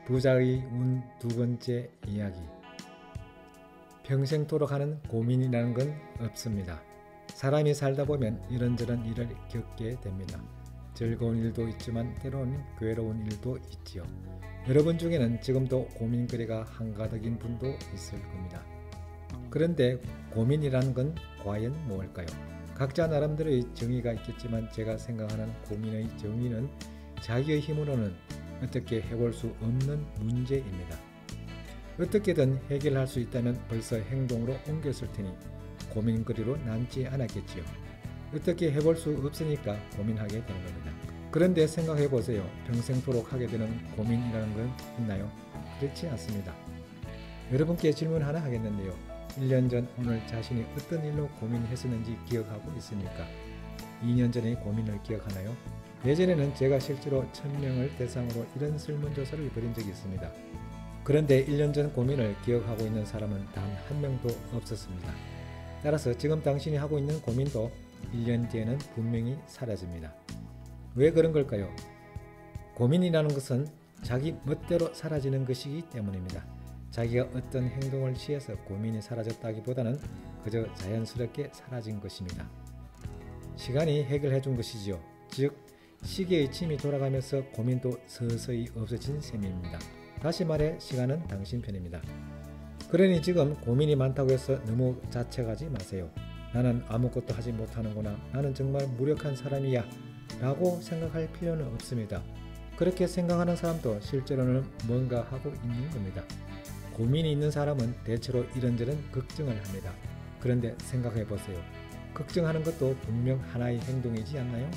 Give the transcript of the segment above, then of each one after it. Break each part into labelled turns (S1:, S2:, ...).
S1: 부자의 운 두 번째 이야기. 평생토록 하는 고민이라는 건 없습니다. 사람이 살다 보면 이런저런 일을 겪게 됩니다. 즐거운 일도 있지만 때로는 괴로운 일도 있지요. 여러분 중에는 지금도 고민거리가 한가득인 분도 있을 겁니다. 그런데 고민이라는 건 과연 무엇일까요? 각자 나름대로의 정의가 있겠지만 제가 생각하는 고민의 정의는 자기의 힘으로는 어떻게 해볼 수 없는 문제입니다. 어떻게든 해결할 수 있다면 벌써 행동으로 옮겼을 테니 고민거리로 남지 않았겠지요. 어떻게 해볼 수 없으니까 고민하게 되는 겁니다. 그런데 생각해 보세요. 평생토록 하게 되는 고민이라는 건 있나요? 그렇지 않습니다. 여러분께 질문 하나 하겠는데요. 1년 전 오늘 자신이 어떤 일로 고민했었는지 기억하고 있습니까? 2년 전의 고민을 기억하나요? 예전에는 제가 실제로 1000명을 대상으로 이런 설문조사를 벌인 적이 있습니다. 그런데 1년 전 고민을 기억하고 있는 사람은 단 한 명도 없었습니다. 따라서 지금 당신이 하고 있는 고민도 1년 뒤에는 분명히 사라집니다. 왜 그런 걸까요? 고민이라는 것은 자기 멋대로 사라지는 것이기 때문입니다. 자기가 어떤 행동을 취해서 고민이 사라졌다기보다는 그저 자연스럽게 사라진 것입니다. 시간이 해결해 준 것이지요. 즉 시계의 침이 돌아가면서 고민도 서서히 없어진 셈입니다. 다시 말해 시간은 당신 편입니다. 그러니 지금 고민이 많다고 해서 너무 자책하지 마세요. 나는 아무것도 하지 못하는구나. 나는 정말 무력한 사람이야 라고 생각할 필요는 없습니다. 그렇게 생각하는 사람도 실제로는 뭔가 하고 있는 겁니다. 고민이 있는 사람은 대체로 이런저런 걱정을 합니다. 그런데 생각해 보세요. 걱정하는 것도 분명 하나의 행동이지 않나요?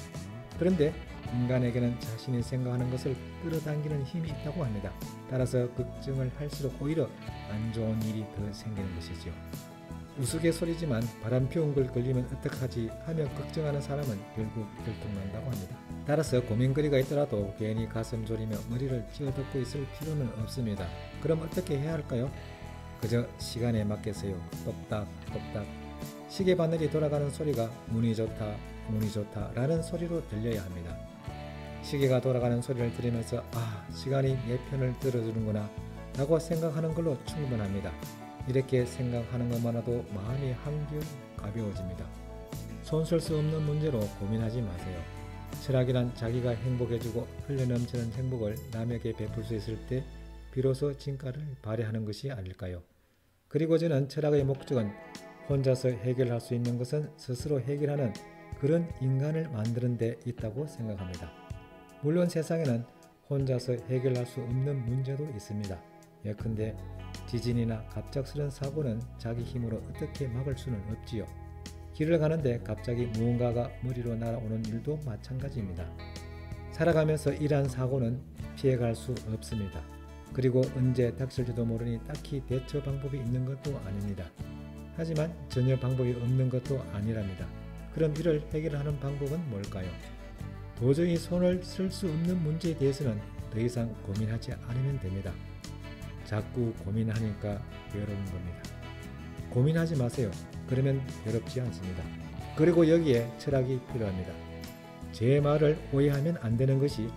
S1: 그런데 인간에게는 자신이 생각하는 것을 끌어당기는 힘이 있다고 합니다. 따라서 걱정을 할수록 오히려 안 좋은 일이 더 생기는 것이죠. 우스갯소리지만 바람 피운 걸 걸리면 어떡하지 하며 걱정하는 사람은 결국 들통난다고 합니다. 따라서 고민거리가 있더라도 괜히 가슴 졸이며 머리를 쥐어뜯고 있을 필요는 없습니다. 그럼 어떻게 해야 할까요? 그저 시간에 맡기세요. 똑딱똑딱 시계 바늘이 돌아가는 소리가 운이 좋다 운이 좋다 라는 소리로 들려야 합니다. 시계가 돌아가는 소리를 들으면서 시간이 내 편을 들어주는구나 라고 생각하는 걸로 충분합니다. 이렇게 생각하는 것만으로도 마음이 한결 가벼워집니다. 손쓸 수 없는 문제로 고민하지 마세요. 철학이란 자기가 행복해지고 흘러넘치는 행복을 남에게 베풀 수 있을 때 비로소 진가를 발휘하는 것이 아닐까요? 그리고 저는 철학의 목적은 혼자서 해결할 수 있는 것은 스스로 해결하는 그런 인간을 만드는 데 있다고 생각합니다. 물론 세상에는 혼자서 해결할 수 없는 문제도 있습니다. 예컨대 지진이나 갑작스런 사고는 자기 힘으로 어떻게 막을 수는 없지요. 길을 가는데 갑자기 무언가가 머리로 날아오는 일도 마찬가지입니다. 살아가면서 이러한 사고는 피해갈 수 없습니다. 그리고 언제 닥칠지도 모르니 딱히 대처 방법이 있는 것도 아닙니다. 하지만 전혀 방법이 없는 것도 아니랍니다. 그럼 이를 해결하는 방법은 뭘까요? 도저히 손을 쓸 수 없는 문제에 대해서는 더 이상 고민하지 않으면 됩니다. 자꾸 고민하니까 괴로운 겁니다. 고민하지 마세요. 그러면 괴롭지 않습니다. 그리고 여기에 철학이 필요합니다. 제 말을 오해하면 안 되는 것이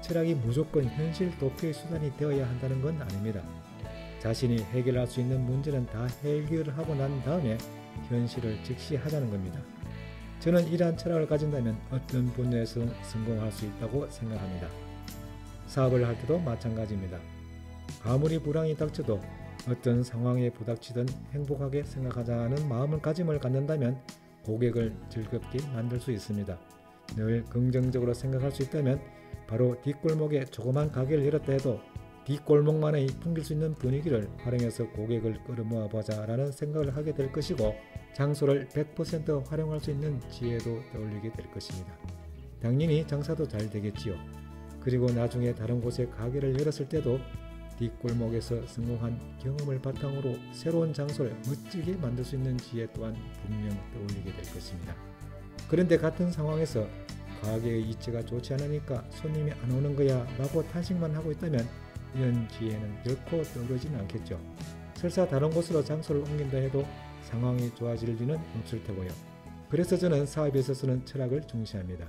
S1: 철학이 무조건 현실 도피의 수단이 되어야 한다는 건 아닙니다. 자신이 해결할 수 있는 문제는 다 해결하고 난 다음에 현실을 직시하자는 겁니다. 저는 이러한 철학을 가진다면 어떤 분야에서는 성공할 수 있다고 생각합니다. 사업을 할 때도 마찬가지입니다. 아무리 불황이 닥쳐도 어떤 상황에 부닥치든 행복하게 생각하자는 마음가짐을 갖는다면 고객을 즐겁게 만들 수 있습니다. 늘 긍정적으로 생각할 수 있다면 바로 뒷골목에 조그만 가게를 열었다 해도 뒷골목만에 풍길 수 있는 분위기를 활용해서 고객을 끌어모아 보자 라는 생각을 하게 될 것이고 장소를 100% 활용할 수 있는 지혜도 떠올리게 될 것입니다. 당연히 장사도 잘 되겠지요. 그리고 나중에 다른 곳에 가게를 열었을 때도 뒷골목에서 성공한 경험을 바탕으로 새로운 장소를 멋지게 만들 수 있는 지혜 또한 분명 떠올리게 될 것입니다. 그런데 같은 상황에서 가게의 이치가 좋지 않으니까 손님이 안 오는 거야 라고 탄식만 하고 있다면 이런 지혜는 결코 떠오르지는 않겠죠. 설사 다른 곳으로 장소를 옮긴다 해도 상황이 좋아질 리는 없을 테고요. 그래서 저는 사업에 있어서는 철학을 중시합니다.